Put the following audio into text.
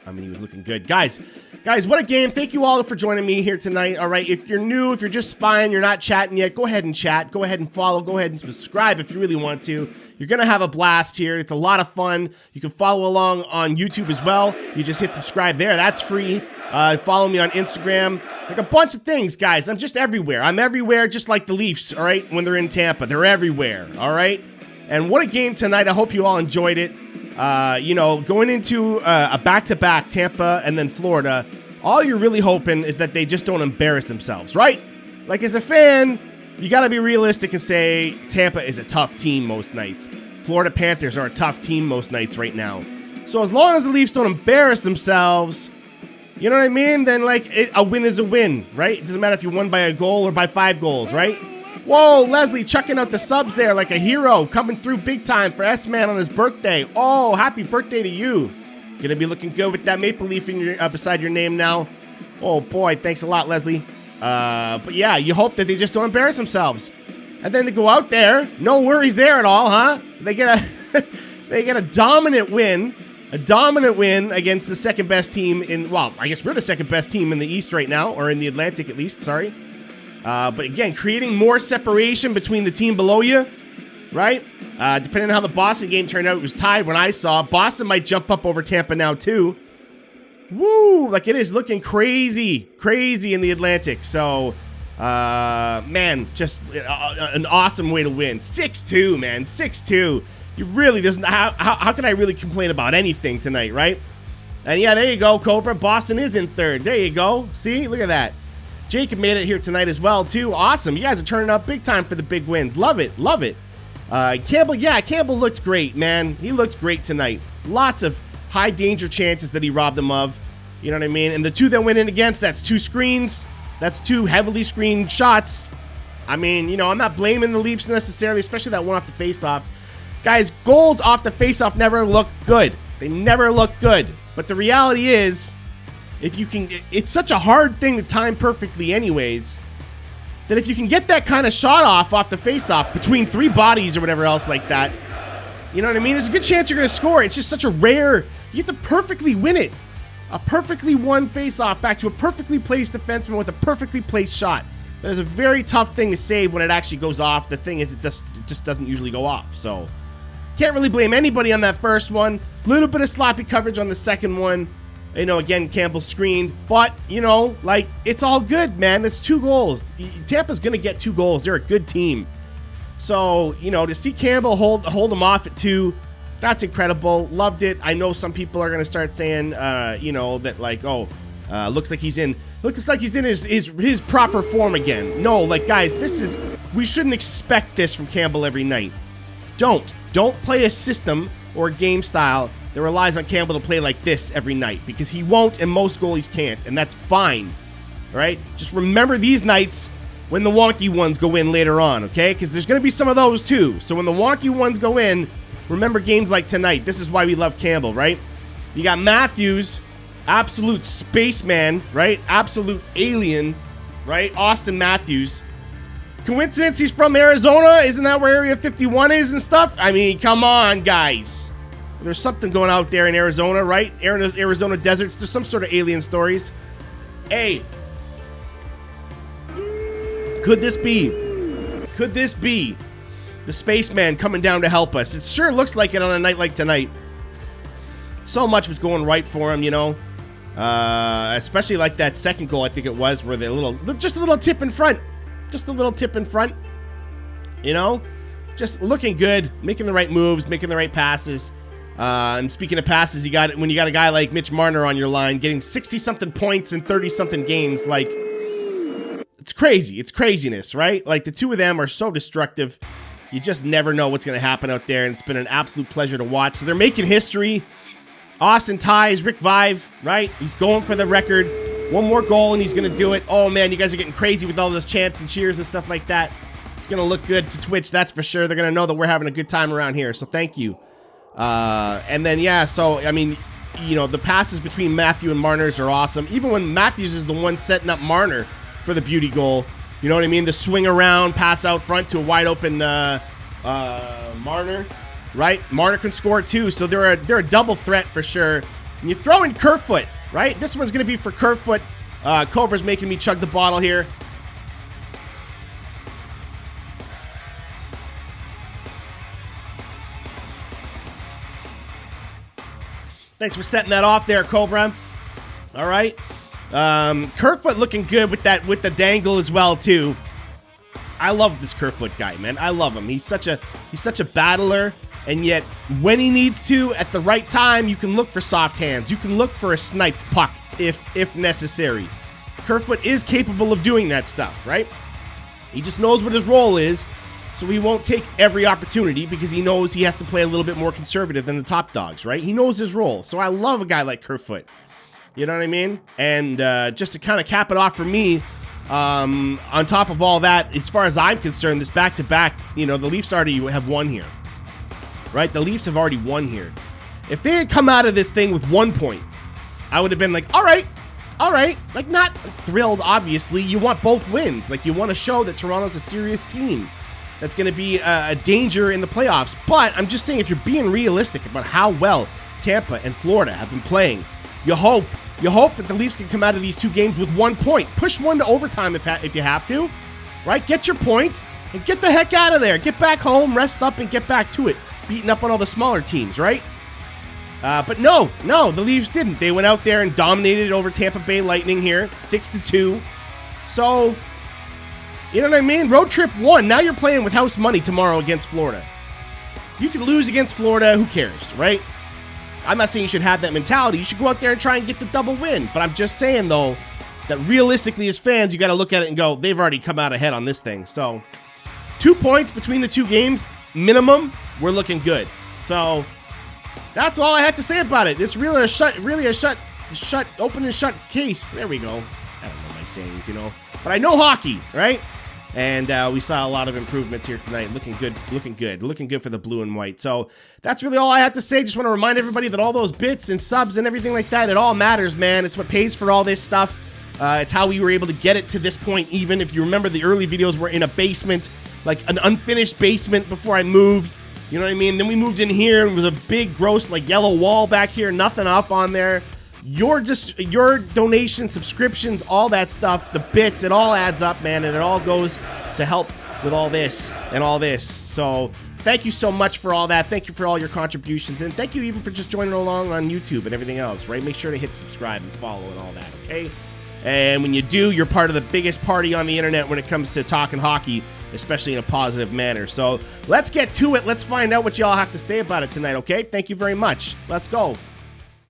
I mean, he was looking good. Guys, what a game. Thank you all for joining me here tonight. All right, if you're new, if you're just spying, you're not chatting yet, go ahead and chat. Go ahead and follow. Go ahead and subscribe if you really want to. You're going to have a blast here. It's a lot of fun. You can follow along on YouTube as well. You just hit subscribe there. That's free. Follow me on Instagram. Like a bunch of things, guys. I'm just everywhere. I'm everywhere just like the Leafs, all right, when they're in Tampa. They're everywhere, all right? And what a game tonight. I hope you all enjoyed it. You know, going into a back-to-back Tampa and then Florida, all you're really hoping is that they just don't embarrass themselves, right? Like, as a fan, you got to be realistic and say Tampa is a tough team most nights. Florida Panthers are a tough team most nights right now. So as long as the Leafs don't embarrass themselves, you know what I mean? Then, like, a win is a win, right? It doesn't matter if you won by a goal or by 5 goals, right? Whoa, Leslie chucking out the subs there like a hero, coming through big time for S-Man on his birthday. Oh, happy birthday to you. Gonna be looking good with that maple leaf in your, beside your name now. Oh, boy, thanks a lot, Leslie. But yeah, you hope that they just don't embarrass themselves. And then to go out there, no worries there at all, huh? They get a dominant win. A dominant win against the second best team in, well, I guess we're the second best team in the East right now, or in the Atlantic at least, sorry. But again, creating more separation between the team below you, right? Depending on how the Boston game turned out, it was tied when I saw. Boston might jump up over Tampa now too. Woo! Like it is looking crazy in the Atlantic. So, man, just an awesome way to win. 6-2, man, 6-2. You really, there's how can I really complain about anything tonight, right? And yeah, there you go, Cobra. Boston is in third. There you go. See, look at that. Jacob made it here tonight as well, too. Awesome. You guys are turning up big time for the big wins. Love it. Love it. Campbell, yeah, Campbell looked great, man. He looked great tonight. Lots of high danger chances that he robbed them of. You know what I mean? And the 2 that went in against, that's 2 screens. That's 2 heavily screened shots. I mean, you know, I'm not blaming the Leafs necessarily, especially that one off the faceoff. Guys, goals off the faceoff never look good. They never look good. But the reality is, if you can, it's such a hard thing to time perfectly anyways, that if you can get that kind of shot off the face-off between 3 bodies or whatever else like that, you know what I mean? There's a good chance you're going to score. It's just such a rare, you have to perfectly win it. A perfectly won face-off back to a perfectly placed defenseman with a perfectly placed shot. That is a very tough thing to save when it actually goes off. The thing is, it just doesn't usually go off. So, can't really blame anybody on that first one. Little bit of sloppy coverage on the second one. You know, again, Campbell screened. But, you know, like, it's all good, man. That's 2 goals. Tampa's going to get 2 goals. They're a good team. So, you know, to see Campbell hold them off at 2, that's incredible. Loved it. I know some people are going to start saying, you know, that, like, oh, looks like he's in his proper form again. No, like, guys, we shouldn't expect this from Campbell every night. Don't play a system or a game style that relies on Campbell to play like this every night, because he won't and most goalies can't, and that's fine, all right? Just remember these nights when the wonky ones go in later on, okay? Because there's going to be some of those too. So when the wonky ones go in, remember games like tonight. This is why we love Campbell, right? You got Matthews, absolute spaceman, right? Absolute alien, right? Austin Matthews. Coincidence he's from Arizona? Isn't that where Area 51 is and stuff? I mean, come on, guys. There's something going out there in Arizona, right? Arizona deserts. There's some sort of alien stories. Hey. Could this be the spaceman coming down to help us? It sure looks like it on a night like tonight. So much was going right for him, you know. Especially like that second goal, I think it was, where just a little tip in front. Just a little tip in front, you know, just looking good, making the right moves, making the right passes. And speaking of passes, when you got a guy like Mitch Marner on your line, getting 60-something points in 30-something games, like, it's crazy. It's craziness, right? Like, the 2 of them are so destructive. You just never know what's going to happen out there, and it's been an absolute pleasure to watch. So they're making history. Austin ties Rick Vaive, right? He's going for the record. 1 more goal and he's going to do it. Oh, man, you guys are getting crazy with all those chants and cheers and stuff like that. It's going to look good to Twitch, that's for sure. They're going to know that we're having a good time around here, so thank you. And then, yeah, so, I mean, you know, the passes between Matthew and Marner's are awesome. Even when Matthews is the one setting up Marner for the beauty goal. You know what I mean? The swing around, pass out front to a wide open Marner, right? Marner can score too, so they're a double threat for sure. And you throw in Kerfoot, right? This one's going to be for Kerfoot. Cobra's making me chug the bottle here. Thanks for setting that off there, Cobra. All right. Kerfoot looking good with the dangle as well, too. I love this Kerfoot guy, man. I love him. He's such a battler, and yet when he needs to, at the right time, you can look for soft hands. You can look for a sniped puck if necessary. Kerfoot is capable of doing that stuff, right? He just knows what his role is, so he won't take every opportunity because he knows he has to play a little bit more conservative than the top dogs, right? He knows his role. So I love a guy like Kerfoot. You know what I mean? And just to kind of cap it off for me, on top of all that, as far as I'm concerned, this back-to-back, the Leafs already have won here, right? The Leafs have already won here. If they had come out of this thing with 1 point, I would have been like, all right. Like, not thrilled, obviously. You want both wins. Like, you want to show that Toronto's a serious team that's going to be a danger in the playoffs. But I'm just saying, if you're being realistic about how well Tampa and Florida have been playing, you hope that the Leafs can come out of these 2 games with 1 point. Push one to overtime if you have to, right? Get your point and get the heck out of there. Get back home, rest up, and get back to it. Beating up on all the smaller teams, right? But no, the Leafs didn't. They went out there and dominated over Tampa Bay Lightning here, 6-2. So, you know what I mean? Road trip won. Now you're playing with house money tomorrow against Florida. You can lose against Florida. Who cares, right? I'm not saying you should have that mentality. You should go out there and try and get the double win. But I'm just saying, though, that realistically as fans, you got to look at it and go, they've already come out ahead on this thing. So, 2 points between the 2 games, minimum, we're looking good. So, that's all I have to say about it. It's really a open and shut case. There we go. I don't know my sayings, But I know hockey, right? And we saw a lot of improvements here tonight. Looking good for the blue and white. So that's really all I have to say. Just want to remind everybody that all those bits and subs and everything like that, it all matters, man. It's what pays for all this stuff. It's how we were able to get it to this point. Even if you remember, the early videos were in a basement, like an unfinished basement before I moved. You know what I mean? Then we moved in here, and it was a big, gross, like, yellow wall back here. Nothing up on there. Your donations, subscriptions, all that stuff, the bits, it all adds up, man, and it all goes to help with all this and all this. So thank you so much for all that. Thank you for all your contributions, and thank you even for just joining along on YouTube and everything else, right? Make sure to hit subscribe and follow and all that, okay? And when you do, you're part of the biggest party on the internet when it comes to talking hockey, especially in a positive manner. So let's get to it. Let's find out what y'all have to say about it tonight, okay? Thank you very much. Let's go.